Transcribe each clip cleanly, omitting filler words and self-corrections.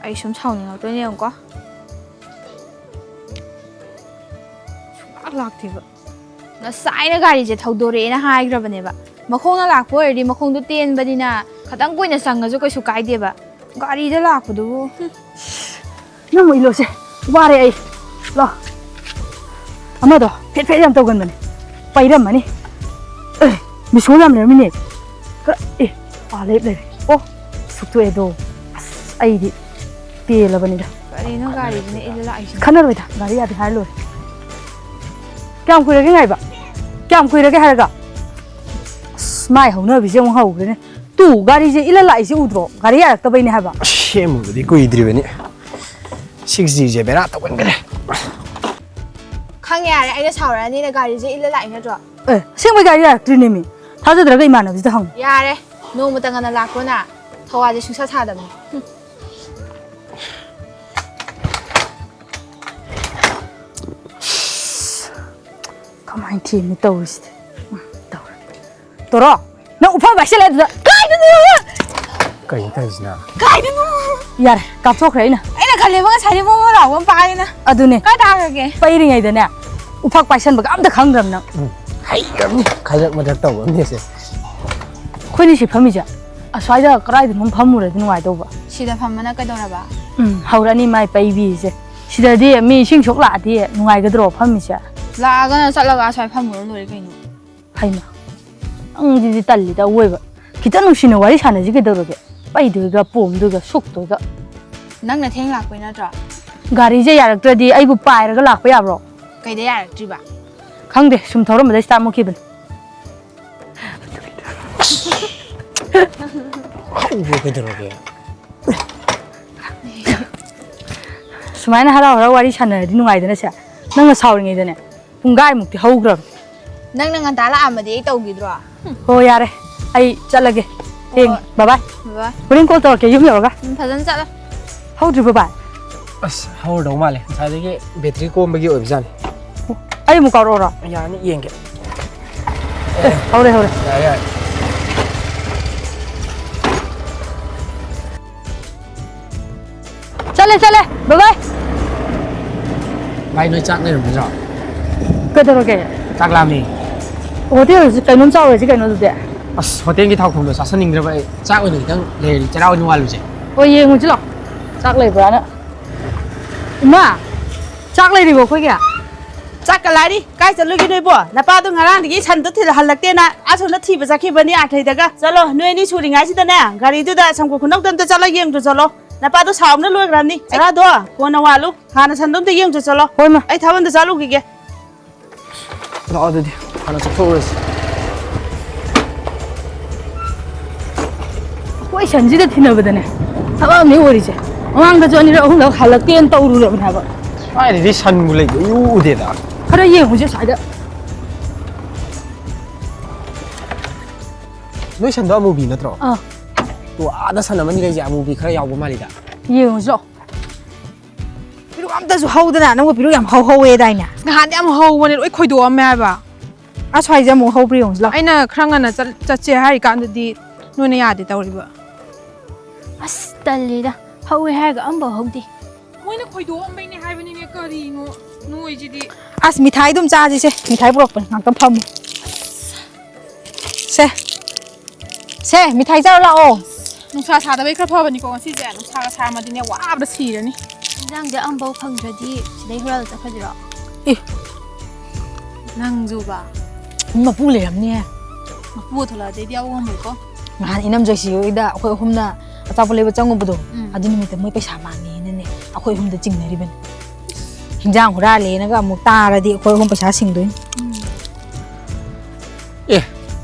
ꯑꯩ ꯁꯨꯝ ꯁꯥꯎꯅꯤꯡꯉꯛꯇꯣꯏꯅꯦ ꯌꯦꯡꯉꯨꯀꯣ ꯁꯨꯡꯂꯥꯛ ꯂꯥꯛꯇꯦꯕ ꯉꯁꯥꯏꯅ ꯒꯥꯔꯤꯁꯦ ꯊꯧꯗꯣꯔꯛꯑꯦꯅ ꯍꯥꯏꯈ꯭ꯔꯕꯅꯦꯕ ꯃꯈꯣꯡꯅ ꯂꯥꯛꯄ ꯑꯣꯏꯔꯗꯤ ꯃꯈꯣꯡꯗꯣ ꯇꯦꯟꯕꯅꯤꯅ ꯈꯤꯇꯪ ꯀꯨꯏꯅ ꯆꯪꯉꯁꯨ ꯀꯩꯁꯨ ꯀꯥꯏꯗꯦꯕ ꯒꯥꯔꯤꯗ ꯂꯥꯛꯄꯗꯨꯕꯨ ꯅꯪ ꯏꯜꯂꯣꯁꯦ ꯋꯥꯔꯦ ꯑꯩ ꯂꯥ ꯑꯃꯗꯣ ꯐꯦꯠ ꯐꯦꯠ ꯌꯥꯝ ꯇꯧꯒꯟꯕꯅꯦ ꯄꯩꯔꯝꯃꯅꯤ ꯑꯦ ꯃꯤꯁꯣ ꯌꯥꯝ ꯂꯩꯔꯝꯃꯤꯅꯦ ꯂꯩꯔꯦ ꯑꯣ ꯁꯨꯛꯇꯣꯛꯑꯦꯗꯣ ꯑꯁ ꯑꯩꯗꯤ ꯄꯦꯜꯂꯕꯅꯤꯗ ꯀꯔꯤꯅꯣ ꯒꯥꯔꯤꯁꯤꯅ ꯏꯜꯂ ꯂꯥꯛꯏꯁꯤꯅ ꯈꯟꯅꯔꯣꯏꯗ ꯒꯥꯔꯤ ꯌꯥꯗꯦ ꯍꯥꯏꯔ ꯂꯣꯏꯔꯦ ꯀꯌꯥꯝ ꯀꯨꯏꯔꯒꯦ ꯉꯥꯏꯕ ꯀꯌꯥꯝ ꯀꯨꯏꯔꯒꯦ ꯍꯥꯏꯔꯒ ꯑꯁ ꯃꯥꯏ ꯍꯧꯅꯕꯤꯁꯦ ꯑꯃꯨꯛ ꯍꯧꯈ꯭ꯔꯦꯅꯦ ꯇꯨ ꯒꯥꯔꯤꯁꯦ ꯏꯜꯂ ꯂꯥꯛꯏꯁꯦ ꯎꯗ꯭ꯔꯣ ꯒꯥꯔꯤ ꯌꯥꯔꯛꯇꯕꯩꯅꯦ ꯍꯥꯏꯕ ꯁꯦꯝꯃꯨꯕꯗꯤ ꯀꯨꯏꯗ꯭ꯔꯤꯕꯅꯤ 6Gꯁꯦ ꯕꯦꯔꯥ ꯇꯧꯒꯟꯈ꯭ꯔꯦ ꯈꯪꯉꯦ ꯌꯥꯔꯦ ꯑꯩꯅ ꯁꯥꯎꯔꯛꯑꯅꯤꯅ ꯒꯥꯔꯤꯁꯦ ꯏꯜꯂ ꯂꯥꯛꯏ ꯅꯠꯇ꯭ꯔꯣ ꯑꯁꯦꯡꯕꯩ ꯒꯥꯔꯤ ꯌꯥꯔꯛꯇ꯭ꯔꯤꯅꯦꯃꯤ ꯊꯥꯖꯗ꯭ꯔꯒ ꯏꯃꯥꯟꯅꯕꯤꯁꯤꯗ ꯍꯪꯉꯨ ꯌꯥꯔꯦ ꯅꯣꯡꯃꯇ ꯉꯟꯅ ꯂꯥꯛꯄꯅ ꯊꯧꯋꯥꯁꯦ ꯁꯨꯡꯁꯥ ꯁꯥꯗꯕꯅꯤ ꯀꯃꯥꯏꯅ ꯊꯦꯝꯅꯤ ꯇꯧꯔꯤꯁꯤꯗꯤ ꯇꯧꯔꯣ ꯅꯪ ꯎꯐꯝ ꯄꯥꯏꯁꯤꯜꯂꯦ ꯑꯗꯨꯗ ꯀꯥꯏꯗꯅꯣ ꯀꯩ ꯇꯧꯔꯤꯁꯤꯅ ꯀꯥꯏꯗꯅꯣ ꯌꯥꯔꯦ ꯀꯥꯞꯊꯣꯛꯈ꯭ꯔꯦ ꯑꯩꯅ ꯈꯜꯂꯦꯕ ꯉꯁꯥꯏꯗꯤ ꯃꯣꯃꯣ ꯂꯥꯎꯕ ꯑꯃ ꯄꯥꯏꯅ ꯑꯗꯨꯅꯦ ꯀꯥꯏ ꯇꯥꯈ꯭ꯔꯒꯦ ꯄꯩꯔꯤꯉꯩꯗꯅꯦ ꯎꯐꯛ ꯄꯥꯏꯁꯟꯕꯒ ꯑꯝꯇ ꯈꯪꯗ꯭ꯔꯕ ꯅꯪ ꯍꯩꯔꯝꯅꯤ ꯈꯗꯛ ꯃꯗꯛ ꯇꯧꯕ ꯑꯃꯅꯦꯁꯦ ꯑꯩꯈꯣꯏꯅꯤ ꯁꯤ ꯐꯝꯃꯤꯁꯦ ꯑꯁ꯭ꯋꯥꯏꯗ ꯀꯗꯥꯏꯗꯅꯣ ꯐꯝꯃꯨꯔꯗꯤ ꯅꯨꯡꯉꯥꯏꯗꯧꯕ ꯁꯤꯗ ꯐꯝꯕꯅ ꯀꯩꯗꯧꯔꯕ ꯍꯧꯔꯛꯑꯅꯤ ꯃꯥꯏ ꯄꯩꯕꯤꯁꯦ ꯁꯤꯗꯗꯤ ꯃꯤ ꯏꯁꯤꯡ ꯁꯣꯛ ꯂꯥꯛꯑꯗꯤ ꯅꯨꯡꯉꯥꯏꯒꯗ꯭ꯔꯣ ꯐꯝꯃꯤꯁꯦ ꯂꯥꯛꯑꯒꯅ ꯆꯠꯂꯒ ꯑꯁ꯭ꯋꯥꯏ ꯐꯝꯃꯨꯔ ꯂꯣꯏꯔꯦ ꯀꯩꯅꯣ ꯍꯩꯃ ꯅꯪꯁꯤꯗꯤ ꯇꯜꯂꯤꯗ ꯑꯋꯣꯏꯕ ꯈꯤꯇꯪ ꯅꯨꯡꯁꯤꯅ ꯋꯥꯔꯤ ꯁꯥꯟꯅꯁꯤ ꯀꯩꯗꯧꯔꯒꯦ ꯄꯩꯗꯣꯏꯒ ꯄꯣꯝꯗꯣꯏꯒ ꯁꯣꯛꯇꯣꯏꯒ ꯅꯪꯅ ꯊꯦꯡ ꯂꯥꯛꯄꯩ ꯅꯠꯇ꯭ꯔꯣ ꯒꯥꯔꯤꯁꯦ ꯌꯥꯔꯛꯇ꯭ꯔꯗꯤ ꯑꯩꯕꯨ ꯄꯥꯏꯔꯒ ꯂꯥꯛꯄ ꯌꯥꯕ꯭ꯔꯣ ꯀꯩꯗ ꯌꯥꯔꯛꯇ꯭ꯔꯤꯕ ꯈꯪꯗꯦ ꯁꯨꯝ ꯊꯧꯔꯝꯕꯗ ꯁ꯭ꯇꯥꯔꯠ ꯃꯨꯠꯈꯤꯕꯅꯤ ꯍꯧꯕ ꯀꯩꯗꯧꯔꯒꯦ ꯁꯨꯃꯥꯏꯅ ꯍꯔꯥꯎ ꯍꯔꯥꯎ ꯋꯥꯔꯤ ꯁꯥꯟꯅꯔꯗꯤ ꯅꯨꯡꯉꯥꯏꯗꯅ ꯁꯦ ꯅꯪꯅ ꯁꯥꯎꯔꯤꯉꯩꯗꯅꯦ ꯄꯨꯡꯒꯥꯏꯃꯨꯛꯇꯤ ꯍꯧꯈ꯭ꯔꯕꯅꯤ ꯅꯪꯅ ꯉꯟꯇꯥ ꯂꯥꯛꯑꯝꯃꯗꯤ ꯑꯩ ꯇꯧꯈꯤꯗ꯭ꯔꯣ ꯍꯣ ꯌꯥꯔꯦ ꯑꯩ ꯆꯠꯂꯒꯦ ꯊꯦꯡꯉꯦ ꯕꯥꯏ ꯕꯥꯏ ꯍꯣꯔꯦꯟ ꯀꯣꯜ ꯇꯧꯔꯛꯀꯦ ꯌꯨꯝ ꯌꯧꯔꯒ ꯐꯖꯅ ꯆꯠꯂꯣ ꯍꯧꯗ꯭ꯔꯤꯕ ꯕꯥꯏ ꯑꯁ ꯍꯧꯔꯗꯧ ꯃꯥꯜꯂꯦ ꯉꯁꯥꯏꯗꯒꯤ ꯕꯦꯇ꯭ꯔꯤ ꯀꯣꯝꯕꯒꯤ ꯑꯣꯏꯕꯖꯥꯠꯅꯤ ꯑꯩ ꯑꯃꯨꯛ ꯀꯥꯎꯔꯛꯑꯣꯔꯣ ꯌꯥꯅꯤ ꯌꯦꯡꯒꯦ ꯍꯧꯔꯦ ꯌꯥꯔꯦ ꯌꯥꯔꯦ ꯆꯠꯂꯦ ꯕꯥꯏ ꯚꯥꯏ ꯅꯣꯏ ꯆꯥꯛ ꯂꯩꯔꯝꯒꯗ꯭ꯔꯣ ꯀꯩꯗꯧꯔꯒꯦ ꯆꯥꯛ ꯂꯥꯝꯃꯤ ꯍꯣꯇꯦꯜꯁꯤ ꯀꯩꯅꯣꯝ ꯆꯥꯎꯔꯁꯤ ꯀꯩꯅꯣ ꯑꯗꯨꯗꯤ ꯑꯁ ꯍꯣꯇꯦꯜꯒꯤ ꯊꯥꯎꯈꯣꯡꯗꯣ ꯆꯥꯁꯟꯅꯤꯡꯗ꯭ꯔꯕ ꯑꯩ ꯆꯥꯛ ꯑꯣꯏꯅ ꯈꯤꯇꯪ ꯂꯩꯔꯗꯤ ꯆꯔꯥ ꯑꯣꯏꯅ ꯋꯥꯜꯂꯨꯁꯦ ꯍꯣꯏ ꯌꯦꯡꯉꯨꯁꯤ ꯂꯥꯛꯑꯣ ꯆꯥꯛ ꯂꯩꯕ꯭ꯔꯥꯅ ꯏꯃꯥ ꯆꯥꯛ ꯂꯩꯔꯤꯕꯣ ꯑꯩꯈꯣꯏꯒꯤ ꯆꯥꯛꯀ ꯂꯥꯏꯔꯤ ꯀꯥꯏ ꯆꯠꯂꯨꯒꯦ ꯅꯣꯏꯕꯣ ꯅꯄꯥꯗꯣ ꯉꯔꯥꯡꯗꯒꯤ ꯁꯟꯗꯣ ꯍꯜꯂꯛꯇꯦꯅ ꯑꯁꯣꯝꯗ ꯊꯤꯕ ꯆꯠꯈꯤꯕꯅꯤ ꯑꯥꯊꯩꯗꯒ ꯆꯠꯂꯣ ꯅꯣꯏ ꯑꯅꯤ ꯁꯨꯔꯤꯉꯩꯁꯤꯗꯅꯦ ꯒꯥꯔꯤꯗꯨꯗ ꯁꯪꯒꯣ ꯈꯨꯅꯧꯗ ꯑꯝꯇ ꯆꯠꯂ ꯌꯦꯡꯗꯨ ꯆꯠꯂꯣ ꯅꯄꯥꯗꯣ ꯁꯥꯎꯕꯅ ꯂꯣꯏꯈ꯭ꯔꯕꯅꯤ ꯆꯔꯥꯗꯣ ꯀꯣꯟꯅ ꯋꯥꯜꯂꯨ ꯍꯥꯟꯅ ꯁꯟꯗꯣ ꯑꯝꯇ ꯌꯦꯡꯗꯨ ꯆꯠꯂꯣ ꯍꯣꯏ ꯃꯥ ꯑꯩ ꯊꯕꯛ ꯑꯝꯇ ꯆꯠꯂꯨꯈꯤꯒꯦ ꯂꯥꯛꯑꯣ ꯑꯗꯨꯗꯤ ꯍꯥꯟꯅ ꯆꯠꯊꯣꯛꯎꯔꯁꯤ ꯑꯩꯈꯣꯏ ꯁꯟꯁꯤꯗ ꯊꯤꯅꯕꯗꯅꯦ ꯊꯕꯛ ꯑꯃꯅꯤ ꯑꯣꯏꯔꯤꯁꯦ ꯃꯃꯥꯡꯗꯁꯨ ꯑꯅꯤꯔꯛ ꯑꯍꯨꯝꯂꯛ ꯍꯜꯂꯛꯇꯦꯅ ꯇꯧꯔꯨꯔꯕꯅꯦ ꯍꯥꯏꯕ ꯁ꯭ꯋꯥꯏꯗꯗꯤ ꯁꯟꯕꯨ ꯂꯩꯕ ꯏꯎ ꯎꯗꯦꯗ ꯈꯔ ꯌꯦꯡꯉꯨꯁꯦ ꯁ꯭ꯋꯥꯏꯗ ꯅꯣꯏ ꯁꯟꯗꯣ ꯑꯃꯨꯕꯤ ꯅꯠꯇ꯭ꯔꯣ ꯑꯥ ꯇꯣ ꯑꯥꯗ ꯁꯟ ꯑꯃꯅꯤ ꯂꯩꯁꯦ ꯑꯃꯨꯕꯤ ꯈꯔ ꯌꯥꯎꯕ ꯃꯥꯜꯂꯤꯗ ꯌꯦꯡꯉꯨꯁꯤ ꯂꯥꯛꯑꯣ ꯄꯤꯔꯨꯛ ꯑꯝꯇꯁꯨ ꯍꯧꯗꯅ ꯅꯪꯕꯨ ꯄꯤꯔꯨꯛ ꯌꯥꯝ ꯍꯧꯍꯧꯋꯦꯗꯥꯏꯅꯦ ꯅꯍꯥꯟꯗꯤ ꯌꯥꯝ ꯍꯧꯕꯅꯦ ꯂꯣꯏ ꯈꯣꯏꯗꯣꯛꯑꯝꯃꯦ ꯍꯥꯏꯕ ꯑꯁ꯭ꯋꯥꯏꯁꯦ ꯑꯃꯨꯛ ꯍꯧꯕ꯭ꯔ ꯌꯦꯡꯉꯨꯁꯤ ꯂꯥꯛꯑꯣ ꯑꯩꯅ ꯈꯔ ꯉꯟꯅ ꯆꯠꯁꯦ ꯍꯥꯏꯔꯤꯀꯥꯟꯗꯗꯤ ꯅꯣꯏꯅ ꯌꯥꯗꯦ ꯇꯧꯔꯤꯕ ꯑꯁ ꯇꯜꯂꯤꯗ ꯍꯧꯋꯦ ꯍꯥꯏꯔꯒ ꯑꯝꯐꯥꯎ ꯍꯧꯗꯦ ꯃꯣꯏꯅ ꯈꯣꯏꯗꯣꯛꯑꯝꯕꯩꯅꯦ ꯍꯥꯏꯕꯅꯤꯅꯦ ꯀꯔꯤꯅꯣ ꯅꯣꯏꯁꯤꯗꯤ ꯑꯁ ꯃꯤꯊꯥꯏ ꯑꯗꯨꯝ ꯆꯥꯁꯤꯁꯦ ꯃꯤꯊꯥꯏ ꯄꯨꯔꯛꯄꯅꯤ ꯉꯥꯛꯇꯪ ꯐꯝꯃꯨ ꯁꯦ ꯃꯤꯊꯥꯏ ꯆꯥꯔꯨ ꯂꯥꯛꯑꯣ ꯅꯨꯡꯁꯥ ꯁꯥꯗꯕꯩ ꯈꯔ ꯐꯕꯅꯤꯀꯣ ꯉꯁꯤꯁꯦ ꯅꯨꯡꯁꯥꯒ ꯁꯥꯔꯝꯃꯗꯤꯅꯦ ꯋꯥꯕꯗ ꯁꯤꯔꯅꯤ ꯏꯟꯖꯥꯡꯁꯦ ꯑꯝꯐꯥꯎ ꯐꯪꯗ꯭ꯔꯗꯤ ꯁꯤꯗꯩ ꯍꯨꯔꯥꯜ ꯆꯠꯈ꯭ꯔꯁꯤꯔꯣ ꯑꯦ ꯅꯪꯖꯨꯕ ꯃꯄꯨ ꯂꯩꯔꯝꯅꯤꯍꯦ ꯃꯄꯨꯒ ꯊꯣꯛꯂꯛꯑꯗꯩꯗꯤ ꯌꯥꯎꯕ ꯉꯝꯃꯣꯏꯀꯣ ꯅꯍꯥꯟ ꯏꯅꯝ ꯖꯣꯏꯁꯤ ꯍꯣꯏꯗ ꯑꯩꯈꯣꯏ ꯑꯍꯨꯝꯅ ꯑꯆꯥꯄꯣꯠ ꯂꯩꯕ ꯆꯪꯉꯨꯕꯗꯣ ꯑꯗꯨ ꯅꯨꯃꯤꯠꯇ ꯃꯣꯏ ꯄꯩꯁꯥ ꯃꯥꯡꯉꯦꯅꯅꯦ ꯑꯩꯈꯣꯏ ꯑꯍꯨꯝꯗ ꯆꯤꯡꯅꯔꯤꯕꯅꯤ ꯍꯤꯟꯖꯥꯡ ꯍꯨꯔꯥꯜꯂꯦꯅꯒ ꯑꯃꯨꯛ ꯇꯥꯔꯗꯤ ꯑꯩꯈꯣꯏ ꯑꯍꯨꯝ ꯄꯩꯁꯥ ꯁꯤꯡꯗꯣꯏꯅꯤ ꯑꯦ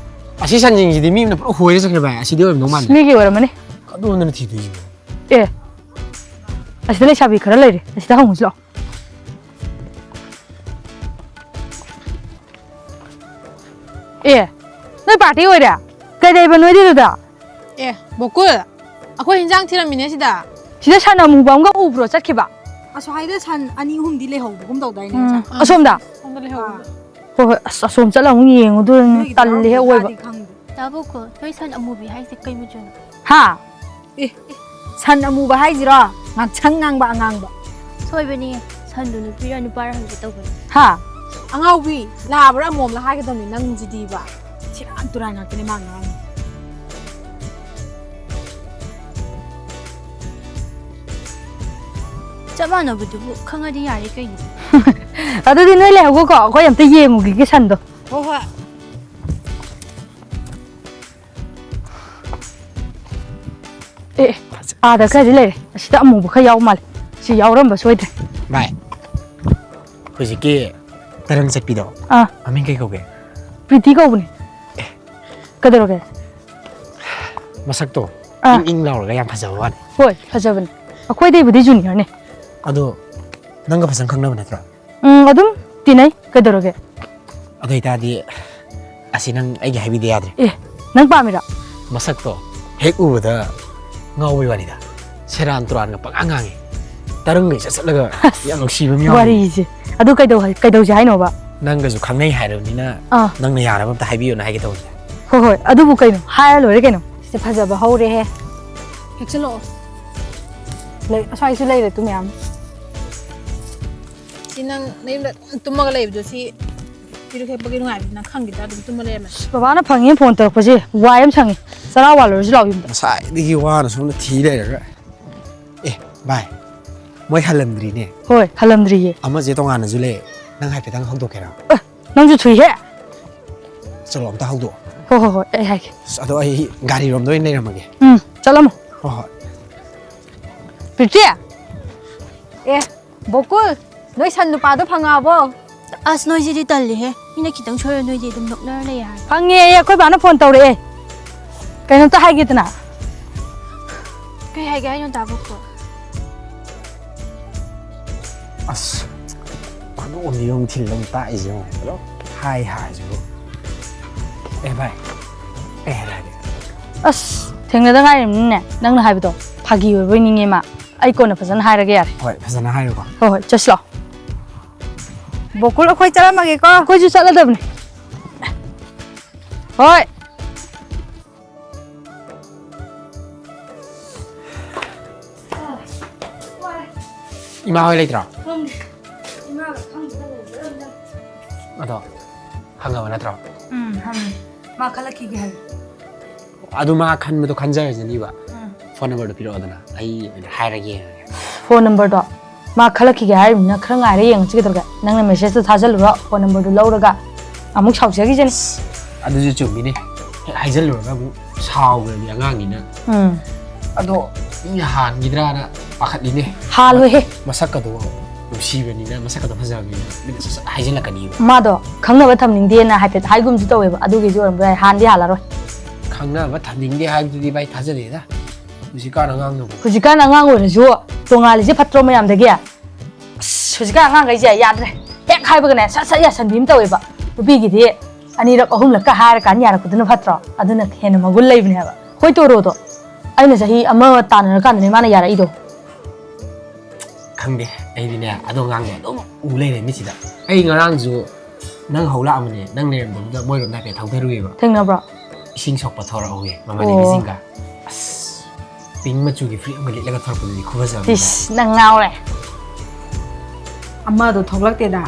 ꯑꯁꯤ ꯁꯟꯁꯤꯡꯁꯤꯗꯤ ꯃꯤ ꯑꯃꯅ ꯄꯨꯔꯥ ꯍꯣꯏꯔ ꯆꯠꯈ꯭ꯔꯦ ꯚꯥꯏ ꯑꯁꯤꯗꯤ ꯑꯣꯏꯔꯝꯗꯧ ꯃꯥꯟꯗꯦ ꯃꯤꯒꯤ ꯑꯣꯏꯔꯝꯃꯅꯤ ꯀꯗꯣꯝꯗꯅ ꯊꯤꯗꯣꯏꯁꯤꯕꯣ ꯑꯦ ꯑꯁꯤꯗ ꯂꯩꯁꯥꯕꯤ ꯈꯔ ꯂꯩꯔꯦ ꯑꯁꯤꯗ ꯍꯪꯉꯨꯁꯤ ꯂꯥꯛꯑꯣ ꯑꯦ ꯅꯣꯏ ꯄꯥꯔꯇꯤ ꯑꯣꯏꯔꯦ ꯀꯩꯗꯧꯕ ꯅꯣꯏꯗꯤ ꯑꯗꯨꯗ ꯑꯦ ꯕꯣꯀꯨꯜ ꯑꯩꯈꯣꯏ ꯍꯤꯟꯖꯥꯡ ꯊꯤꯔꯝꯃꯤꯅꯦ ꯁꯤꯗ ꯁꯤꯗ ꯁꯟ ꯑꯃꯨꯕ ꯑꯃꯒ ꯎꯕ꯭ꯔꯣ ꯆꯠꯈꯤꯕ ꯑꯁ꯭ꯋꯥꯏꯗ ꯁꯟ ꯑꯅꯤ ꯑꯍꯨꯝꯗꯤ ꯂꯩꯍꯧꯕꯒꯨꯝ ꯇꯧꯗꯥꯏꯅꯦ ꯑꯁꯣꯝꯗ ꯁꯣꯝꯗ ꯂꯩꯍꯧꯕꯅꯦ ꯍꯣꯏ ꯑꯁ ꯑꯁꯣꯝ ꯆꯠꯂ ꯑꯃꯨꯛ ꯌꯦꯡꯉꯨꯗꯣꯏꯅꯤ ꯇꯜꯂꯦꯍꯦ ꯑꯋꯣꯏꯕ ꯇꯥꯕꯣꯀꯣ ꯅꯣꯏ ꯁꯟ ꯑꯃꯨꯕꯤ ꯍꯥꯏꯁꯦ ꯀꯩ ꯃꯆꯨꯅꯣ ꯍꯥ ꯑꯦ ꯁꯟ ꯑꯃꯨꯕ ꯍꯥꯏꯁꯤꯔꯣ ꯉꯥꯛꯁꯪ ꯉꯥꯡꯕ ꯑꯉꯥꯡꯕ ꯁꯣꯏꯕꯅꯤ ꯁꯟꯗꯨ ꯅꯨꯄꯤꯔ ꯅꯨꯄꯥꯔ ꯍꯪꯒꯦ ꯇꯧꯕꯅꯤ ꯍꯥ ꯑꯉꯥꯎꯕꯤ ꯂꯥꯕ꯭ꯔꯥ ꯑꯃꯣꯝꯂꯥ ꯍꯥꯏꯒꯗꯕꯅꯤ ꯅꯪꯁꯤꯗꯤꯕ ꯁꯤꯔꯥꯟ ꯇꯨꯔꯥꯟ ꯉꯥꯛꯇꯅꯦ ꯃꯥ ꯉꯥꯡꯉꯤ ꯆꯞ ꯃꯥꯟꯅꯕꯗꯨꯕꯨ ꯈꯪꯉꯗꯤ ꯌꯥꯔꯦ ꯀꯩꯅꯣ ꯑꯗꯨꯗꯤ ꯅꯣꯏ ꯂꯩꯍꯧꯀꯣ ꯑꯩꯈꯣꯏ ꯑꯝꯇ ꯌꯦꯡꯉꯨꯈꯤꯒꯦ ꯁꯟꯗꯣ ꯍꯣꯏ ꯍꯣꯏ ꯑꯦ ꯑꯥꯗ ꯈꯔꯗꯤ ꯂꯩꯔꯦ ꯑꯁꯤꯗ ꯑꯃꯨꯕ ꯈꯔ ꯌꯥꯎ ꯃꯥꯜꯂꯦ ꯁꯤ ꯌꯥꯎꯔꯝꯕ ꯁꯣꯏꯗ꯭ꯔꯦ ꯚꯥꯏ ꯍꯧꯖꯤꯛꯀꯤ ꯇꯔꯪ ꯆꯠꯄꯤꯗꯣ ꯑꯥ ꯃꯃꯤꯡ ꯀꯩ ꯀꯧꯒꯦ ꯄ꯭ꯔꯤꯇꯤ ꯀꯧꯕꯅꯦ ꯀꯩꯗꯧꯔꯒꯦ ꯃꯁꯛꯇꯣ ꯑꯥ ꯏꯪ ꯂꯥꯎꯔꯒ ꯌꯥꯝ ꯐꯖꯕ ꯋꯥꯅꯤ ꯍꯣꯏ ꯐꯖꯕꯅꯦ ꯑꯩꯈꯣꯏꯗꯩꯕꯨꯗꯤ ꯖꯨꯅꯤꯌꯔꯅꯦ ꯑꯗꯣ ꯅꯪꯒ ꯐꯖꯅ ꯈꯪꯅꯕ ꯅꯠꯇ꯭ꯔꯣ ꯑꯗꯨꯝ ꯇꯤꯟꯅꯩ ꯀꯩꯗꯧꯔꯒꯦ ꯑꯗꯨ ꯑꯣꯏꯇꯥꯔꯗꯤ ꯑꯁꯤ ꯅꯪ ꯑꯩꯒꯤ ꯍꯥꯏꯕꯤꯗ ꯌꯥꯗ꯭ꯔꯦ ꯑꯦ ꯅꯪ ꯄꯥꯝꯃꯤꯔꯣ ꯃꯁꯛꯇꯣ ꯍꯦꯛ ꯎꯕꯗ ꯉꯥꯎꯕꯩ ꯋꯥꯅꯤꯗ ꯁꯦꯔꯥꯟ ꯇꯨꯔꯥꯟꯒ ꯄꯪꯉꯥꯡ ꯉꯥꯡꯉꯤ ꯇꯔꯪꯒꯩ ꯆꯠꯂꯒ ꯌꯥꯝ ꯅꯨꯡꯁꯤꯕ ꯑꯃ ꯌꯥꯎꯋꯤ ꯋꯥꯔꯤꯁꯦ ꯑꯗꯨ ꯀꯩꯗꯧꯁꯦ ꯍꯥꯏꯅꯣꯕ ꯅꯪꯒꯁꯨ ꯈꯪꯅꯩ ꯍꯥꯏꯔꯕꯅꯤꯅ ꯑꯥ ꯅꯪꯅ ꯌꯥꯅꯕ ꯑꯝꯇ ꯍꯥꯏꯕꯤꯌꯨꯅ ꯍꯥꯏꯒꯦ ꯇꯧꯕꯅꯤꯗ ꯍꯣꯏ ꯍꯣꯏ ꯑꯗꯨꯕꯨ ꯀꯩꯅꯣ ꯍꯥꯏꯔ ꯂꯣꯏꯔꯦ ꯀꯩꯅꯣ ꯁꯤꯗ ꯐꯖꯕ ꯍꯧꯔꯦꯍꯦ ꯍꯦꯛꯆꯜꯂꯛꯑꯣ ꯂꯩ ꯑꯁ꯭ꯋꯥꯏꯁꯨ ꯂꯩꯔꯦ ꯇꯨ ꯃꯌꯥꯝ ꯁꯤ ꯅꯪ ꯅꯌꯨꯝꯗ ꯇꯨꯝꯃꯒ ꯂꯩꯕꯗꯣ ꯁꯤ ꯄꯤꯔꯨꯛ ꯍꯦꯛꯄꯒꯤ ꯅꯨꯡꯉꯥꯏꯕꯁꯤ ꯅꯪ ꯈꯪꯈꯤꯗ꯭ꯔꯥ ꯑꯗꯨꯝ ꯇꯨꯝꯃ ꯂꯩꯔꯝꯃꯦ ꯕꯕꯥꯅ ꯐꯪꯉꯦ ꯐꯣꯟ ꯇꯧꯔꯛꯄꯁꯦ ꯋꯥꯏ ꯑꯃ ꯁꯪꯉꯦ ꯆꯔꯥ ꯋꯥꯜꯂꯨꯔꯁꯨ ꯂꯥꯛꯑꯣ ꯌꯨꯝꯗ ꯉꯁꯥꯏꯗꯒꯤ ꯋꯥꯅ ꯁꯣꯝꯗ ꯊꯤ ꯂꯩꯔꯒ ꯑꯦ ꯚꯥꯏ ꯃꯣꯏ ꯍꯜꯂꯝꯗ꯭ꯔꯤꯅꯦ ꯍꯣꯏ ꯍꯜꯂꯝꯗ꯭ꯔꯤꯌꯦ ꯑꯃꯁꯦ ꯇꯣꯉꯥꯟꯅꯁꯨ ꯂꯩ ꯅꯪ ꯍꯥꯏꯐꯦꯠꯇꯪ ꯍꯧꯗꯣꯛꯀꯦꯔꯥ ꯅꯪꯁꯨ ꯊꯨꯏꯍꯦ ꯆꯠꯂꯣ ꯑꯝꯇ ꯍꯧꯗꯣꯛꯑꯣ ꯍꯣꯏ ꯍꯣꯏ ꯍꯣꯏ ꯑꯩ ꯍꯥꯏꯒꯦ ꯑꯗꯣ ꯑꯩ ꯒꯥꯔꯤꯔꯣꯝꯗ ꯑꯣꯏꯅ ꯂꯩꯔꯝꯃꯒꯦ ꯆꯠꯂꯝꯃꯣ ꯍꯣꯏ ꯍꯣꯏ ꯄ꯭ꯔꯤꯇꯤ ꯑꯦ ꯕꯣꯀꯨꯜ ꯅꯣꯏ ꯁꯟ ꯅꯨꯄꯥꯗꯣ ꯐꯪꯉꯛꯑꯕꯣ ꯑꯁ ꯅꯣꯏꯁꯤꯗꯤ ꯇꯜꯂꯤꯍꯦ ꯃꯤꯅ ꯈꯤꯇꯪ ꯁꯣꯏꯔ ꯅꯣꯏꯗꯤ ꯑꯗꯨꯝ ꯅꯣꯛꯅꯔ ꯂꯩ ꯍꯥꯏ ꯐꯪꯉꯦ ꯑꯩꯈꯣꯏ ꯕꯥꯅ ꯐꯣꯟ ꯇꯧꯔꯛꯑꯦ ꯀꯩꯅꯣꯝꯇ ꯍꯥꯏꯒꯦꯗꯅ ꯀꯩ ꯍꯥꯏꯒꯦ ꯍꯥꯏꯅꯣ ꯇꯥꯕꯣꯛꯇꯣ ꯑꯁ ꯈꯨꯗꯣꯝꯕꯤ ꯑꯃꯨꯛ ꯊꯤꯜꯂ ꯑꯃꯨꯛ ꯇꯥꯛꯏꯁꯦ ꯑꯃꯨꯛ ꯄꯨꯂꯞ ꯍꯥꯏꯁꯤꯕꯨ ꯑꯦ ꯚꯥꯏ ꯑꯩ ꯍꯥꯏꯔꯛꯑꯒꯦ ꯑꯁ ꯊꯦꯡꯅꯗ ꯉꯥꯏꯔꯤꯕꯅꯤꯅꯦ ꯅꯪꯅ ꯍꯥꯏꯕꯗꯣ ꯐꯥꯒꯤ ꯑꯣꯏꯕꯣꯏ ꯅꯤꯡꯉꯦ ꯃꯥ ꯑꯩ ꯀꯣꯟꯅ ꯐꯖꯅ ꯍꯥꯏꯔꯒꯦ ꯌꯥꯔꯦ ꯍꯣꯏ ꯐꯖꯅ ꯍꯥꯏꯌꯨꯀꯣ ꯍꯣꯏ ꯍꯣꯏ ꯆꯠꯁꯤ ꯂꯥꯛꯑꯣ ꯕꯣꯀꯨꯜ ꯑꯩꯈꯣꯏ ꯆꯠꯂꯝꯃꯒꯦꯀꯣ ꯑꯩꯈꯣꯏꯁꯨ ꯆꯠꯂꯗꯕꯅꯤ ꯍꯣꯏ ꯏꯃꯥ ꯍꯣꯏ ꯂꯩꯇ꯭ꯔꯣ ꯑꯗꯣ ꯍꯪꯉꯕ ꯅꯠꯇ꯭ꯔꯣ ꯍꯪꯉꯦ ꯃꯥ ꯈꯜꯂꯛꯈꯤꯒꯦ ꯍꯥꯏꯕ ꯑꯗꯨ ꯃꯥ ꯈꯟꯕꯗꯣ ꯈꯟꯖꯔꯖꯅꯤꯕ ꯐꯣꯟ ꯅꯝꯕꯔꯗꯣ ꯄꯤꯔꯛꯑꯣꯗꯅ ꯑꯩ ꯑꯣꯏꯅ ꯍꯥꯏꯔꯒꯦ ꯐꯣꯟ ꯅꯝꯕꯔꯗꯣ ꯃꯥ ꯈꯜꯂꯛꯈꯤꯒꯦ ꯍꯥꯏꯔꯤꯕꯅꯤꯅ ꯈꯔ ꯉꯥꯏꯔ ꯌꯦꯡꯉꯁꯤ ꯀꯩꯗꯧꯔꯒꯦ ꯅꯪꯅ ꯃꯦꯁꯦꯖꯇꯣ ꯊꯥꯖꯤꯜꯂꯨꯔꯣ ꯐꯣꯟ ꯅꯝꯕꯔꯗꯣ ꯂꯧꯔꯒ ꯑꯃꯨꯛ ꯁꯥꯎꯖꯈꯤꯖꯅꯤ ꯑꯗꯨꯁꯨ ꯆꯨꯝꯃꯤꯅꯦ ꯍꯦꯛ ꯍꯥꯏꯖꯤꯜꯂꯨꯔꯒ ꯑꯃꯨꯛ ꯁꯥꯎꯈ꯭ꯔꯗꯤ ꯑꯉꯥꯡꯅꯤ나 ꯑꯗꯣ ꯃꯤꯅ ꯍꯥꯟꯈꯤꯗ꯭ꯔꯥꯅ ꯄꯥꯈꯠꯂꯤꯅꯦ ꯍꯥꯜꯂꯣꯏꯍꯦ ꯃꯁꯛꯀꯗꯣ ꯅꯨꯡꯁꯤꯕꯅꯤꯅ ꯃꯁꯛꯀꯗꯣ ꯐꯖꯕꯅꯤꯅ ꯃꯤꯅ ꯍꯥꯏꯖꯤꯜꯂꯛꯀꯅꯤꯕ ꯃꯥꯗꯣ ꯈꯪꯅꯕ ꯊꯝꯅꯤꯡꯗꯦꯅ ꯍꯥꯏꯐꯦꯠ ꯍꯥꯏꯒꯨꯝꯁꯨ ꯇꯧꯋꯦꯕ ꯑꯗꯨꯒꯤꯁꯨ ꯑꯣꯏꯔꯝꯕ ꯌꯥꯏ ꯍꯥꯟꯗꯤ ꯍꯥꯜꯂꯔꯣꯏ ꯈꯪꯅꯕ ꯊꯝꯅꯤꯡꯗꯦ ꯍꯥꯏꯕꯗꯨꯗꯤ ꯚꯥꯏ ꯊꯥꯖꯗꯦꯗ ꯍꯧꯖꯤꯛꯀꯥꯟ ꯑꯉꯥꯡꯅꯕꯨ ꯍꯧꯖꯤꯛꯀꯥꯟ ꯑꯉꯥꯡ ꯑꯣꯏꯔꯁꯨ ꯇꯣꯉꯥꯜꯂꯤꯁꯦ ꯐꯠꯇ꯭ꯔꯣ ꯃꯌꯥꯝꯗꯒꯤ ꯑꯁ ꯍꯧꯖꯤꯛꯀꯥꯟ ꯑꯉꯥꯡꯈꯩꯁꯦ ꯌꯥꯗ꯭ꯔꯦ ꯍꯦꯛ ꯍꯥꯏꯕꯒꯅꯦ ꯁꯠ ꯁꯠ ꯌꯥꯁꯟꯕꯤ ꯑꯃ ꯇꯧꯋꯦꯕ ꯅꯨꯄꯤꯒꯤꯗꯤ ꯑꯅꯤꯔꯛ ꯑꯍꯨꯝꯂꯛꯀ ꯍꯥꯏꯔꯀꯥꯟꯗ ꯌꯥꯔꯛꯄꯗꯨꯅ ꯐꯠꯇ꯭ꯔꯣ ꯑꯗꯨꯅ ꯍꯦꯟꯅ ꯃꯒꯨꯟ ꯂꯩꯕꯅꯦ ꯍꯥꯏꯕ ꯍꯣꯏ ꯇꯣꯔꯣꯗꯣ ꯑꯩꯅ ꯆꯍꯤ ꯑꯃ ꯇꯥꯟꯅꯔꯀꯥꯟꯗꯅꯦ ꯃꯥꯅ ꯌꯥꯔꯛꯏꯗꯣ ꯈꯪꯗꯦ ꯑꯩꯗꯤꯅꯦ ꯑꯗꯣ ꯉꯥꯡꯗꯣ ꯑꯗꯨꯝ ꯎ ꯂꯩꯔꯦ ꯃꯤꯠꯁꯤꯗ ꯑꯩ ꯉꯔꯥꯡꯁꯨ ꯅꯪ ꯍꯧ ꯂꯥꯛꯑꯝꯕꯅꯦ ꯅꯪ ꯂꯩꯔꯝꯗꯕꯗꯨꯗ ꯃꯣꯏꯔꯣꯝꯗ ꯍꯥꯏꯐꯦꯠ ꯊꯧꯊꯔꯨꯏꯕ ꯊꯦꯡꯅꯕ꯭ꯔꯣ ꯏꯁꯤꯡ ꯁꯣꯛꯄ ꯊꯧꯔꯛꯍꯧꯋꯦ ꯃꯃꯥꯟꯅꯕꯤꯁꯤꯡꯒ ꯑꯁ ꯄꯤꯡ ꯃꯆꯨꯒꯤ ꯐꯨꯔꯤꯠ ꯑꯃꯒ ꯂꯤꯠꯂꯒ ꯊꯧꯔꯛꯄꯗꯨꯗꯤ ꯈꯨꯐꯖꯕꯅꯤ ꯏꯁ ꯅꯪ ꯉꯥꯎꯔꯦ ꯑꯃꯗꯣ ꯊꯣꯛꯂꯛꯇꯦꯗ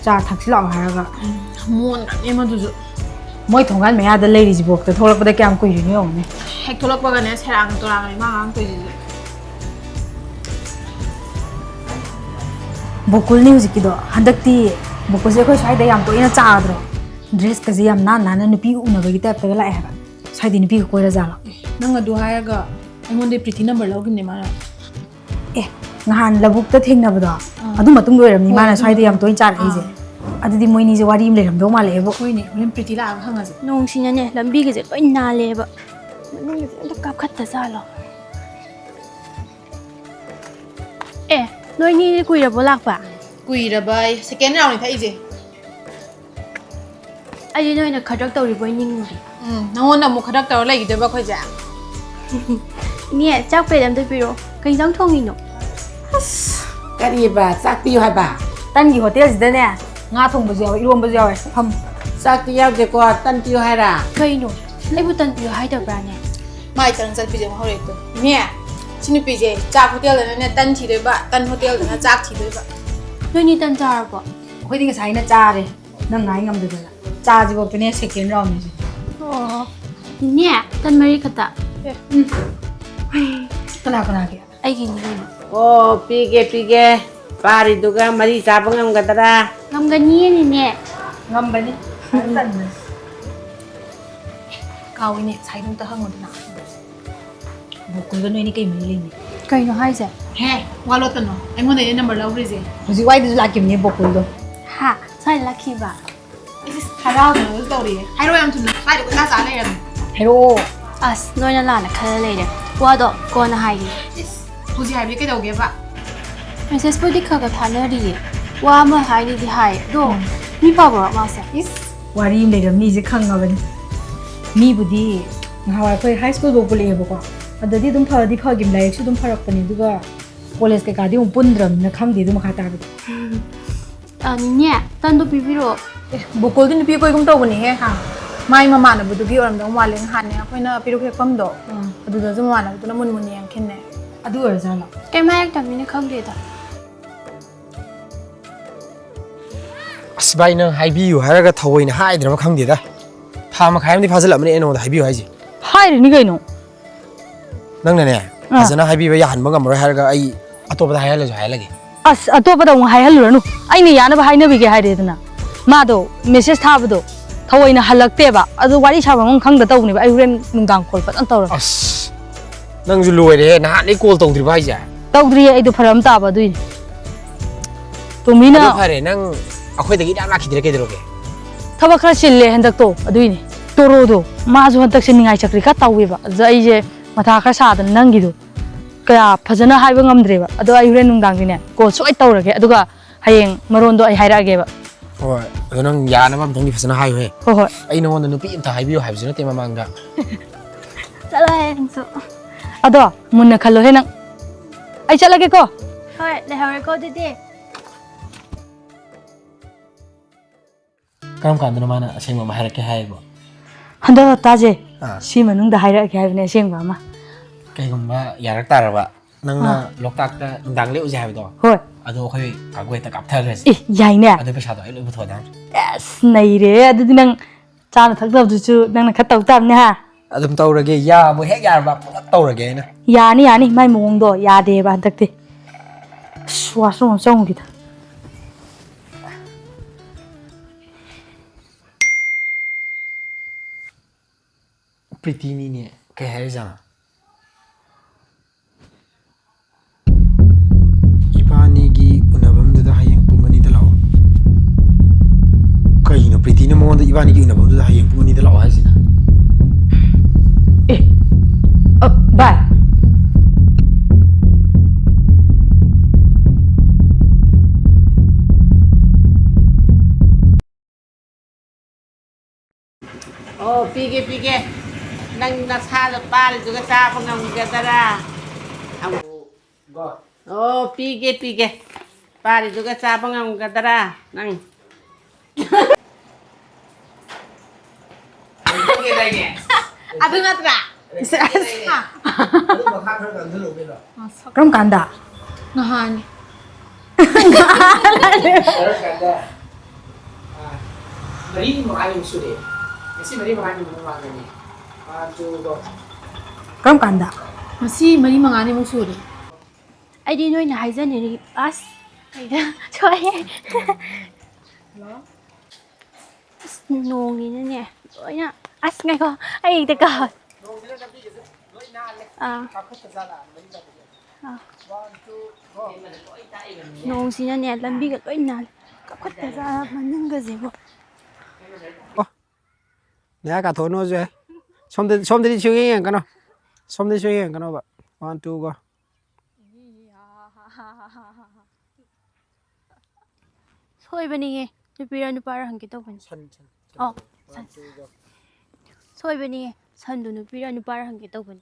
ꯆꯥ ꯊꯛꯁꯤ ꯂꯥꯛꯑꯣ ꯍꯥꯏꯔꯒ ꯃꯣꯟꯅꯦ ꯃꯗꯨꯁꯨ ꯃꯣꯏ ꯊꯣꯡꯒꯥꯟ ꯃꯌꯥꯗ ꯂꯩꯔꯤꯁꯤꯐꯥꯎꯗ ꯊꯣꯛꯂꯛꯄꯗ ꯀꯌꯥꯝ ꯀꯨꯏꯔꯤꯅꯣ ꯌꯦꯡꯉꯨꯅꯦ ꯍꯦꯛ ꯊꯣꯛꯂꯛꯄꯒꯅꯦ ꯁꯦꯔꯥꯡ ꯇꯣꯔꯥꯡꯒꯅꯤ ꯃꯥ ꯉꯥꯡꯇꯣꯏꯁꯤꯁꯨ ꯕꯣꯀꯨꯜꯅꯤ ꯍꯧꯖꯤꯛꯀꯤꯗꯣ ꯍꯟꯗꯛꯇꯤ ꯕꯣꯀꯨꯜꯁꯦ ꯑꯩꯈꯣꯏ ꯁ꯭ꯋꯥꯏꯗ ꯌꯥꯝ ꯇꯣꯏꯅ ꯆꯥꯗ꯭ꯔꯣ ꯗ꯭ꯔꯦꯁꯀꯁꯦ ꯌꯥꯝ ꯅꯥꯟꯅ ꯅꯨꯄꯤ ꯎꯅꯕꯒꯤ ꯇꯥꯏꯞꯇꯒ ꯂꯥꯛꯑꯦ ꯍꯥꯏꯕ ꯁ꯭ꯋꯥꯏꯗꯤ ꯅꯨꯄꯤꯒ ꯀꯣꯏꯔꯖꯥꯠꯂꯣ ꯅꯪ ꯑꯗꯨ ꯍꯥꯏꯔꯒ ꯑꯩꯉꯣꯟꯗ ꯄ꯭ꯔꯤꯊꯤ ꯅꯝꯕꯔ ꯂꯧꯈꯤꯕꯅꯦ ꯃꯥꯅ ꯑꯦ ꯅꯍꯥꯟ ꯂꯧꯕꯨꯛꯇ ꯊꯦꯡꯅꯕꯗꯣ ꯑꯗꯨ ꯃꯇꯨꯡꯗ ꯑꯣꯏꯔꯝꯅꯤ ꯃꯥꯅ ꯁ꯭ꯋꯥꯏꯗ ꯌꯥꯝ ꯇꯣꯏꯅ ꯆꯥꯔꯛꯏꯁꯦ ꯑꯗꯨꯗꯤ ꯃꯣꯏꯅꯤꯁꯦ ꯋꯥꯔꯤ ꯑꯃ ꯂꯩꯔꯝꯗꯧ ꯃꯥꯜꯂꯛꯑꯦꯕꯣ ꯍꯣꯏꯅꯦ ꯍꯣꯔꯦꯟ ꯄ꯭ꯔꯤꯊꯤ ꯂꯥꯛꯑꯒ ꯍꯪꯉꯁꯦ ꯅꯣꯡꯁꯤꯅꯅꯦ ꯂꯝꯕꯤꯒꯁꯦ ꯂꯣꯏ ꯅꯥꯜꯂꯦꯕ ꯃꯅꯨꯡꯗꯁꯦ ꯑꯝꯇ ꯀꯥꯞꯈꯠꯇ ꯖꯥꯠꯂꯣ ꯑꯦ ꯅꯣꯏꯅꯤ ꯀꯨꯏꯔꯕꯣ ꯂꯥꯛꯄ ꯀꯨꯏꯔꯕ ꯑꯩ ꯁꯦꯀꯦꯟ ꯔꯥꯎꯟꯅꯤ ꯊꯛꯏꯁꯦ ꯑꯩꯗꯤ ꯅꯣꯏꯅ ꯈꯗ꯭ꯔꯛ ꯇꯧꯔꯤꯕꯣꯏ ꯅꯤꯡꯉꯨꯔꯦ ꯅꯪꯉꯣꯟꯗ ꯑꯃꯨꯛ ꯈꯗꯛ ꯇꯧꯔ ꯂꯩꯈꯤꯗꯣꯏꯕ ꯑꯩꯈꯣꯏꯁꯦ ꯏꯅꯦ ꯆꯥꯛ ꯄ꯭ꯂꯦꯠ ꯑꯝꯇ ꯄꯤꯔꯛꯑꯣ ꯀꯩ ꯏꯟꯖꯥꯡ ꯊꯣꯡꯉꯤꯅꯣ ꯀꯔꯤꯕ ꯆꯥꯛ ꯄꯤꯌꯨ ꯍꯥꯏꯕ ꯇꯟꯒꯤ ꯍꯣꯇꯦꯜꯁꯤꯗꯅꯦ ꯉꯥ ꯊꯣꯡꯕꯁꯨ ꯌꯥꯎꯋꯦ ꯏꯔꯣmbꯁꯨ ꯌꯥꯎꯋꯦ ꯐꯝ ꯆꯥꯛꯇꯤ ꯌꯥꯎꯗꯦꯀꯣ ꯇꯟ ꯄꯤꯌꯨ ꯍꯥꯏꯔ ꯀꯩꯅꯣ ꯑꯩꯕꯨ ꯇꯟꯕꯤꯌꯣ ꯍꯥꯏꯗꯕ꯭ꯔꯥꯅꯦ ꯃꯥꯏ ꯇꯔꯪ ꯆꯠꯄꯤꯁꯦ ꯑꯃꯨꯛ ꯍꯧꯔꯛꯇꯣ ꯏꯅꯦ Sini PJ, cak hotel dan ini tan ciri ba, tan hotel dan cak ciri ba. Noni tan jar po. ꯑꯩꯈꯣꯏꯗꯤ ꯉꯁꯥꯏꯅ ꯆꯥꯔꯦ ꯅꯪ ꯉꯥꯏ ꯉꯝꯗꯗꯅ ꯆꯥꯁꯤꯐꯥꯎꯇꯅꯦ ꯁꯦꯀꯦꯟ ꯔꯥꯎꯟꯅꯤꯁꯦ Oh. Ni tan mari kata. ꯀꯅꯥ ꯀꯅꯥꯒꯤ Ai gini gini. Oh, pige. Pari duga mari sabang ang gadara. Ngam gani ni ne. ꯉꯝꯕꯅꯤ ꯇꯟꯕꯅꯤ Kau ini, saya dong tahan ngodina. ꯕꯣꯀꯨꯜꯒ ꯅꯣꯏꯅꯤ ꯀꯩ ꯃꯔꯤ ꯂꯩꯅꯤ Kaino haise? Heh, walau teno, enggak ada nomor lau rize. ꯍꯧꯖꯤꯛ ꯋꯥꯏꯗꯁꯨ ꯂꯥꯛꯈꯤꯕꯅꯦ ꯕꯣꯀꯨꯜꯗꯣ Ha, sai laki ba. Harau teno, itu tahu dia. Harau yang teno, saya dong tak salah ya. ꯍꯥꯏꯔꯛꯑꯣ As noina lana khala leire. Wado kona haigi. Puji hai beli kita oke pak. Message pudi khaga thanari. Wa ma haini di hai. Do mi pa ba ma sa. ꯋꯥꯔꯤ ꯑꯃ ꯂꯩꯔꯝꯅꯤꯁꯦ ꯈꯪꯉꯕꯅꯤ ꯃꯤꯕꯨꯗꯤ ꯅꯍꯥꯟꯋꯥꯏ ꯑꯩꯈꯣꯏ ꯍꯥꯏ ꯁ꯭ꯀꯨꯜꯐꯥꯎ ꯄꯨꯜꯂꯛꯑꯦꯕꯀꯣ ꯑꯗꯨꯗꯤ ꯑꯗꯨꯝ ꯐꯗꯤ ꯐꯈꯤꯕ ꯂꯥꯏꯔꯤꯛꯁꯨ ꯑꯗꯨꯝ ꯐꯔꯛꯄꯅꯤ ꯑꯗꯨꯒ ꯀꯣꯂꯦꯖ ꯀꯩꯀꯥꯗꯤ ꯑꯃꯨꯛ ꯄꯨꯟꯗ꯭ꯔꯕꯅꯤꯅ ꯈꯪꯗꯦ ꯑꯗꯨ ꯃꯈꯥ ꯇꯥꯕꯗꯤ Ni tan do pipiro. Bukul din pipi ko yung tahu nih ha. Mai mama na budugi orang dong maling han ya. Kau na piru kek pam do. Aduh do semua na itu na mun yang kene. ꯑꯗꯨ ꯑꯣꯏꯔꯖꯥꯠꯂꯣ Kay mayak tamine khangde da. ꯑꯁ ꯚꯥꯏ ꯅꯪ ꯍꯥꯏꯕꯤꯌꯨ ꯍꯥꯏꯔꯒ ꯊꯑꯣꯏꯅ ꯍꯥꯏꯗ꯭ꯔꯕ ꯈꯪꯗꯦꯗ ꯊꯥ ꯃꯈꯥꯏ ꯑꯃꯗꯤ ꯐꯥꯖꯤꯜꯂꯛꯑꯕꯅꯤ ꯑꯩ ꯅꯉꯣꯟꯗ ꯍꯥꯏꯕꯤꯌꯨ ꯍꯥꯏꯁꯦ ꯍꯥꯏꯔꯤꯅꯤ ꯀꯩꯅꯣ ꯅꯪꯅꯅꯦ ꯐꯖꯅ ꯍꯥꯏꯕꯤꯕ ꯌꯥꯍꯟꯕ ꯉꯝꯃꯔꯣꯏ ꯍꯥꯏꯔꯒ ꯑꯩ ꯑꯇꯣꯞꯄꯗ ꯍꯥꯏꯍꯜꯂꯁꯨ ꯍꯥꯏꯍꯜꯂꯒꯦ ꯑꯁ ꯑꯇꯣꯞꯄꯗ ꯑꯃꯨꯛ ꯍꯥꯏꯍꯜꯂꯨꯔꯅꯨ ꯑꯩꯅ ꯌꯥꯅꯕ ꯍꯥꯏꯅꯕꯤꯒꯦ ꯍꯥꯏꯔꯦꯗꯅ ꯃꯥꯗꯣ ꯃꯦꯁꯦꯖ ꯊꯥꯕꯗꯣ ꯊꯑꯣꯏꯅ ꯍꯜꯂꯛꯇꯦꯕ ꯑꯗꯨ ꯋꯥꯔꯤ ꯁꯥꯕ ꯑꯃ ꯈꯪꯗ ꯇꯧꯕꯅꯦꯕ ꯑꯩ ꯍꯣꯔꯦꯟ ꯅꯨꯡꯗꯥꯡ ꯀꯣꯜ ꯐꯖꯅ ꯇꯧꯔꯒꯦ ꯑꯁ ꯅꯪꯁꯨ ꯂꯣꯏꯔꯦꯍꯦ ꯅꯍꯥꯟꯗꯩ ꯀꯣꯜ ꯇꯧꯗ꯭ꯔꯤꯕ ꯍꯥꯏꯁꯦ ꯇꯧꯗ꯭ꯔꯤꯌꯦ ꯑꯩꯗꯣ ꯐꯔꯛ ꯑꯃ ꯇꯥꯕ ꯑꯗꯨꯏꯅꯤ ꯇꯣꯃꯤꯅ ꯑꯗꯨ ꯐꯔꯦ ꯅꯪ ꯑꯩꯈꯣꯏꯗꯒꯤ ꯌꯥꯝ ꯂꯥꯛꯈꯤꯗ꯭ꯔꯦ ꯀꯩꯗꯧꯔꯒꯦ ꯊꯕꯛ ꯈꯔ ꯆꯤꯜꯂꯦ ꯍꯟꯗꯛꯇꯣ ꯑꯗꯨꯏꯅꯤ ꯇꯣꯔꯣꯗꯣ ꯃꯥꯁꯨ ꯍꯟꯗꯛꯁꯦ ꯅꯤꯡꯉꯥꯏ ꯆꯀ꯭ꯔꯤ ꯈꯔ ꯇꯧꯋꯦꯕ ꯑꯗꯨꯗ ꯑꯩꯁꯦ ꯃꯊꯥ ꯈꯔ ꯁꯥꯗꯅ ꯅꯪꯒꯤꯗꯣ ꯀꯌꯥ ꯐꯖꯅ ꯍꯥꯏꯕ ꯉꯝꯗ꯭ꯔꯦꯕ ꯑꯗꯣ ꯑꯩ ꯍꯣꯔꯦꯟ ꯅꯨꯡꯗꯥꯡꯗꯤꯅꯦ ꯀꯣꯜ ꯁꯣꯏ ꯇꯧꯔꯒꯦ ꯑꯗꯨꯒ ꯍꯌꯦꯡ ꯃꯔꯣꯟꯗꯣ ꯑꯩ ꯍꯥꯏꯔꯛꯑꯒꯦꯕ ꯍꯣꯏ ꯑꯗꯣ ꯅꯪ ꯌꯥꯅꯕ ꯑꯝꯇꯪꯗꯤ ꯐꯖꯅ ꯍꯥꯏꯌꯨꯍꯦ ꯍꯣꯏ ꯍꯣꯏ ꯑꯩ ꯅꯉꯣꯟꯗ ꯅꯨꯄꯤ ꯑꯝꯇ ꯍꯥꯏꯕꯤꯌꯨ ꯍꯥꯏꯕꯁꯨ ꯅꯠꯇꯦ ꯃꯃꯥꯡꯗ Chala hai nangso. ꯑꯗꯣ ꯃꯨꯟꯅ ꯈꯜꯂꯣꯍꯦ ꯅꯪ ꯑꯩ ꯆꯠꯂꯒꯦꯀꯣ Hoi, le hore ko didi. ꯀꯔꯝ ꯀꯥꯟꯗꯅꯣ ꯃꯥꯅ ꯑꯁꯦꯡꯕ ꯑꯃ ꯍꯥꯏꯔꯛꯀꯦ ꯍꯥꯏꯌꯦꯕ ꯍꯟꯗꯛ ꯍꯞꯇꯥꯁꯦ ꯑꯥ ꯁꯤ ꯃꯅꯨꯡꯗ ꯍꯥꯏꯔꯛꯑꯒꯦ ꯍꯥꯏꯕꯅꯦ ꯑꯁꯦꯡꯕ ꯑꯃ ꯀꯩꯒꯨꯝꯕ ꯌꯥꯔꯛ ꯇꯥꯔꯕ ꯅꯪꯅ ꯂꯣꯛꯇꯥꯛꯇ ꯅꯨꯡꯗꯥꯡ ꯂꯦꯛꯎꯁꯦ ꯍꯥꯏꯕꯗꯣ ꯍꯣꯏ ꯑꯗꯣ ꯑꯩꯈꯣꯏ ꯀꯥꯡꯕꯨ ꯍꯦꯛꯇ ꯀꯥꯞꯊꯈ꯭ꯔꯁꯤ ꯑꯦ ꯌꯥꯏꯅꯦ ꯑꯗꯨ ꯄꯩꯁꯥꯗꯣ ꯑꯩ ꯂꯣꯏ ꯄꯨꯊꯣꯛꯑꯗꯝ ꯑꯁ ꯅꯩꯔꯦ ꯑꯗꯨꯗꯤ ꯅꯪ ꯆꯥꯅ ꯊꯛꯇꯕꯗꯨꯁꯨ ꯅꯪꯅ ꯈꯔ ꯇꯧ ꯇꯥꯕꯅꯦ ꯍꯥ ꯑꯗꯨꯝ ꯇꯧꯔꯒꯦ ꯌꯥꯕꯨ ꯍꯦꯛ ꯌꯥꯔꯕ ꯄꯨꯂꯞ ꯇꯧꯔꯒꯦ ꯑꯩꯅ ꯌꯥꯅꯤ ꯌꯥꯅꯤ ꯃꯥꯏ ꯃꯑꯣꯡꯗꯣ ꯌꯥꯗꯦꯕ ꯍꯟꯗꯛꯇꯤ ꯑꯁ ꯋꯥꯁꯔꯨꯝ ꯑꯃ ꯆꯪꯉꯨꯈꯤꯗ ꯄ꯭ꯔꯤꯇꯤꯅꯤꯅꯦ ꯀꯩ ꯍꯥꯏꯔꯤꯖꯥꯠꯅꯣ ꯏꯕꯥꯅꯤꯒꯤ ꯎꯅꯕꯝꯗꯨꯗ ꯍꯌꯦꯡ ꯄꯨꯡ 2ꯗ ꯂꯥꯛꯑꯣ ꯀꯩꯅꯣ ꯄ꯭ꯔꯤꯇꯤꯅ ꯃꯉꯣꯟꯗ ꯏꯕꯥꯅꯤꯒꯤ ꯎꯅꯕꯝꯗꯨꯗ ꯍꯌꯦꯡ ꯄꯨꯡ 2ꯗ ꯂꯥꯛꯑꯣ ꯍꯥꯏꯁꯤꯅ ꯑꯦ ꯕꯥꯏ Oh, pige. Nang nasalo pari duga sabang ang gadara. Oh, pige. Pari duga sabang ang gadara. Nang. Aduh ngatra. ꯀꯔꯝ ꯀꯥꯟꯗ Ngahan. Mari makanya sudah. Masih mari makanya mengangani. Aduh. ꯀꯔꯝ ꯀꯥꯟꯗ Masih mari mangani mo suri. Ai di noi na haijani as. Ai da choi. Nong ni ne. Loina as ngai ko. Ai de ka. Nong si na ne lambi ga loi na. Kapkhat ta za maning ga zebo. 내가 가더 넣어줘. 솜들이 조용히 가노. 솜들이 조용히 가노 봐. 1, 2 go. 소이버닝에 누피라 누파라 한게 떠보니. 산. 소이버닝에 산도 누피라 누파라 한게 떠보니.